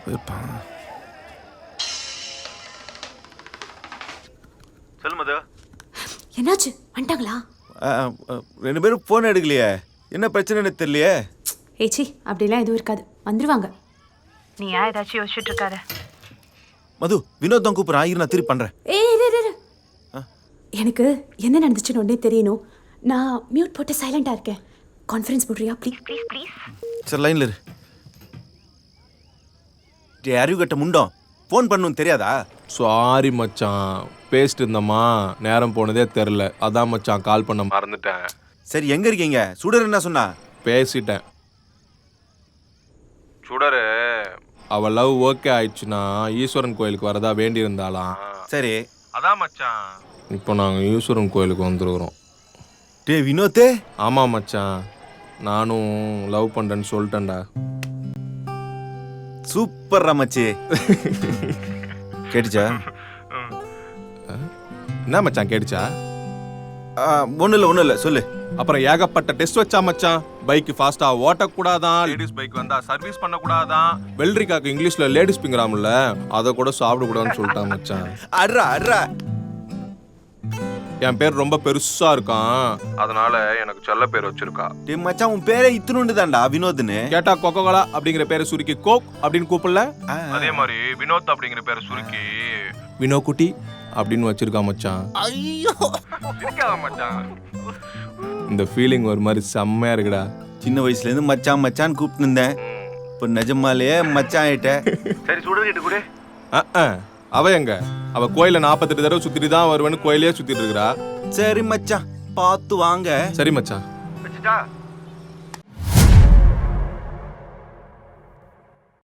போயிருப்பான். சொல்லு மது. என்னாச்சு? வந்துட்டாங்களா? ரெண்டு பேரும் ஃபோன் எடுக்கலையே, என்ன பிரச்சனைன்னு தெரியலையே. ஏச்சி அப்படிலாம் எதுவும் இருக்காது, வந்துருவாங்க. நீ ஏன் ஏதாச்சும் யோசிச்சுட்டு இருக்காத. மது, வினோத் தான் கூப்பிட்றான், இரு நான் திருப்பி பண்ணுறேன். எனக்கு என்ன நடந்துச்சுன்னு ஒன்றே தெரியணும். நான் மியூட் போட்டு சைலண்டாக இருக்கேன். கான்ஃபரன்ஸ் போடுறியா ப்ளீஸ் ப்ளீஸ் ப்ளீஸ்? சரி லைனில் இரு. அறிவு கட்ட முண்டோம், ஃபோன் பண்ணணும் தெரியாதா? சாரி மச்சான், பேசிட்டு இருந்தம்மா, நேரம் போனதே தெரில, அதான் மச்சான் கால் பண்ண மறந்துட்டேன். சரி எங்கே இருக்கீங்க? சுடர் என்ன சொன்னா? பேசிட்டேன். சுடரு அவள் லவ் ஓகே ஆயிடுச்சுன்னா ஈஸ்வரன் கோயிலுக்கு வரதா வேண்டியிருந்தாலாம். சரி, அதான் மச்சான் இப்போ நாங்கள் ஈஸ்வரன் கோயிலுக்கு வந்துருக்குறோம். டே வினோத்தே. ஆமாம் மச்சான், நானும் லவ் பண்ணுறேன்னு சொல்லிட்டேன்டா. சூப்பர் மச்சி. கேட்டுச்சா? என்ன மச்சான் கேட்டுச்சா? ஒன்றும் இல்லை சொல்லு. அப்புறம் ஏகப்பட்ட டெஸ்ட் வச்சா மச்சான். பைக் ஃபாஸ்டா ஓட்டக்கூடாதான், லேடிஸ் பைக் வந்தா சர்வீஸ் பண்ணக்கூடாதான், வெள்ளரிக்காக்கு இங்கிலீஷ்ல லேடிஸ் பிங்கிறாமல அதை கூட சாப்பிடக்கூடாதுன்னு சொல்லிட்டான் மச்சான். அட்ரா அட்ரா. என் பேர் ரொம்ப பெருசா இருக்கான், அதனால எனக்கு செல்ல பேர் வச்சிருக்கா. டே மச்சான், உன் பேரே இத்துணுண்டு தான்டா, வினோத்னு. கேட்டா கொக்கோகோலா அப்படிங்கிற பேரை சுருக்கி கோக் அப்படின்னு கூப்பிடல, அதே மாதிரி வினோத் அப்படிங்கிற பேரை சுருக்கி வினோ குட்டி அப்படின்னு வச்சிருக்கா மச்சான். ஐயோ மச்சான், இந்த ஃபீலிங் ஒரு மாதிரி செம்மையா இருக்குடா. சின்ன வயசுல இருந்து மச்சான் மச்சான் கூப்பிட்டு இருந்தேன், இப்போ நிஜமாலேயே மச்சான் ஆயிட்டேன். சரி சுடர் கிட்ட கூட. அவ எங்க? அவ கோயில 48 தடவை சுத்திட்டு தான் வருவேன்னு கோயிலே சுத்திட்டு இருக்கா. சரி மச்சான், பார்த்து வாங்க. சரி மச்சான். வச்சுட்டா?